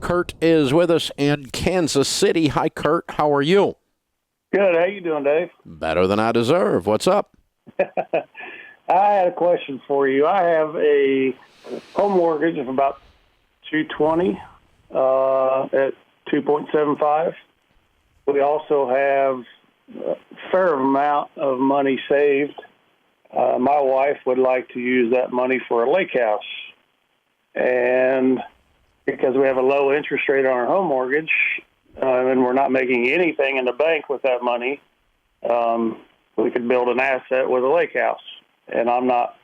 Kurt is with us in Kansas City. Hi, Kurt. How are you? Good. How you doing, Dave? Better than I deserve. What's up? I had a question for you. I have a home mortgage of about $220 at 2.75. We also have a fair amount of money saved. My wife would like to use that money for a lake house. And because we have a low interest rate on our home mortgage, and we're not making anything in the bank with that money, we could build an asset with a lake house. And I'm not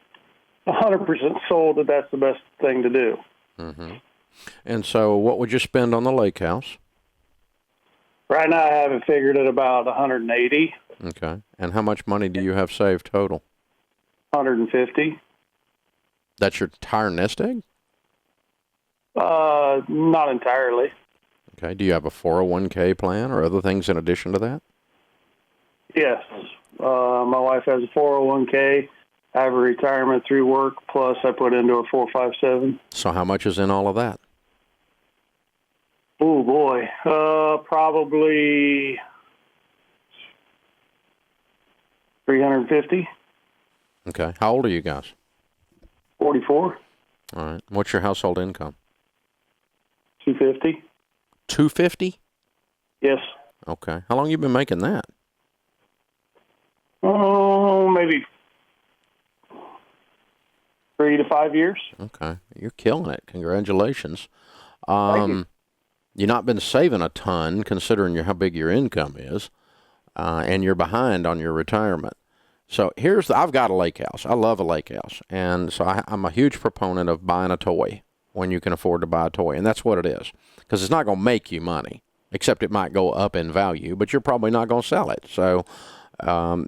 100% sold that that's the best thing to do. Mm-hmm. And so what would you spend on the lake house? Right now I have it figured at about 180. Okay. And how much money do you have saved total? 150. That's your entire nest egg? Not entirely. Okay. Do you have a 401k plan or other things in addition to that? Yes. My wife has a 401k. I have a retirement through work, plus I put into a 457. So how much is in all of that? Oh, boy. Probably 350. Okay. How old are you guys? 44. All right. What's your household income? 250. 250? Yes. Okay. How long have you been making that? Oh, maybe 3 to 5 years. Okay. You're killing it. Congratulations. Thank you. You've not been saving a ton considering how big your income is, and you're behind on your retirement. So I've got a lake house. I love a lake house. And so I'm a huge proponent of buying a toy when you can afford to buy a toy. And that's what it is. Because it's not going to make you money, except it might go up in value, but you're probably not going to sell it. So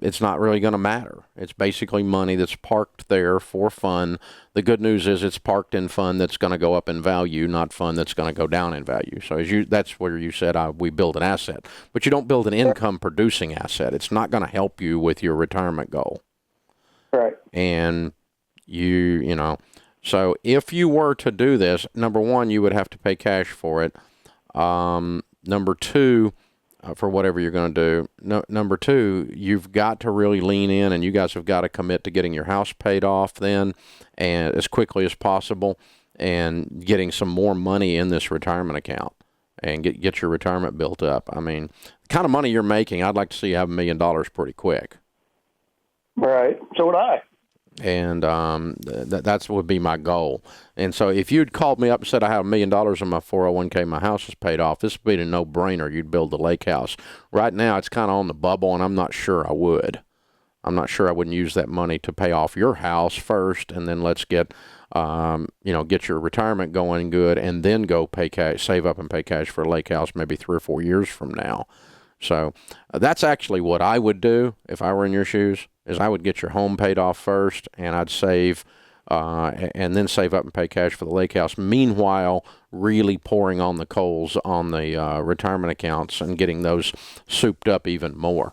it's not really going to matter. It's basically money that's parked there for fun. The good news is it's parked in fun that's going to go up in value, not fun that's going to go down in value. So that's where you said we build an asset. But you don't build an income-producing asset. It's not going to help you with your retirement goal. Right. And you know, so if you were to do this, number one, you would have to pay cash for it. Number two, for whatever you're going to do. Number two, you've got to really lean in, and you guys have got to commit to getting your house paid off then, and as quickly as possible, and getting some more money in this retirement account, and get your retirement built up. I mean, the kind of money you're making, I'd like to see you have $1 million pretty quick. Right. So would I. And that's would be my goal. And so if you'd called me up and said I have $1 million in my 401k, my house is paid off, this would be a no-brainer. You'd build the lake house. Right now, it's kind of on the bubble, and I'm not sure I would. I'm not sure I wouldn't use that money to pay off your house first, and then let's get your retirement going good, and then go pay cash, save up and pay cash for a lake house maybe 3 or 4 years from now. So that's actually what I would do if I were in your shoes, is I would get your home paid off first, and I'd save, and then save up and pay cash for the lake house. Meanwhile, really pouring on the coals on the retirement accounts and getting those souped up even more,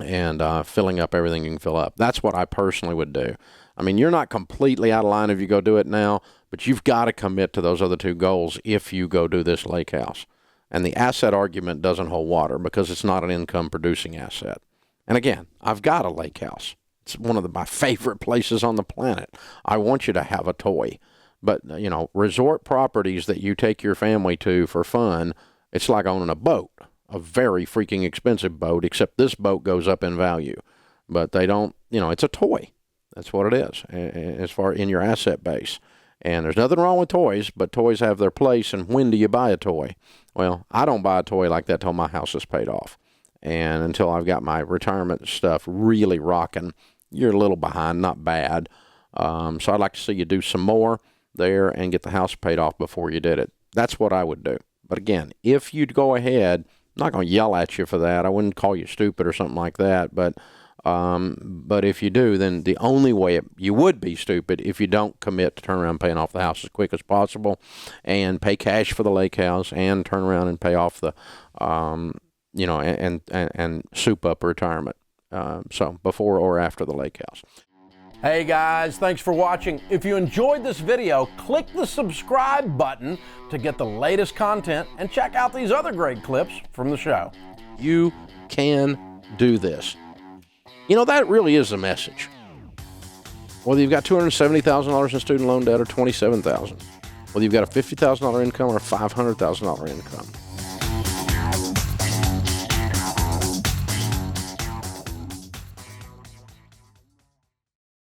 and filling up everything you can fill up. That's what I personally would do. I mean, you're not completely out of line if you go do it now, but you've got to commit to those other two goals if you go do this lake house. And the asset argument doesn't hold water because it's not an income-producing asset. And again, I've got a lake house. It's one of my favorite places on the planet. I want you to have a toy. But, resort properties that you take your family to for fun, it's like owning a boat, a very freaking expensive boat, except this boat goes up in value. But they don't, it's a toy. That's what it is, as far in your asset base. And there's nothing wrong with toys, but toys have their place. And when do you buy a toy? Well, I don't buy a toy like that till my house is paid off. And until I've got my retirement stuff really rocking, you're a little behind, not bad. So I'd like to see you do some more there and get the house paid off before you did it. That's what I would do. But again, if you'd go ahead, I'm not going to yell at you for that. I wouldn't call you stupid or something like that. But if you do, then the only way you would be stupid if you don't commit to turn around paying off the house as quick as possible and pay cash for the lake house and turn around and pay off the, and soup up retirement. So before or after the lake house. Hey guys, thanks for watching. If you enjoyed this video, click the subscribe button to get the latest content and check out these other great clips from the show. You can do this. You know, that really is the message. Whether you've got $270,000 in student loan debt or $27,000, whether you've got a $50,000 income or a $500,000 income,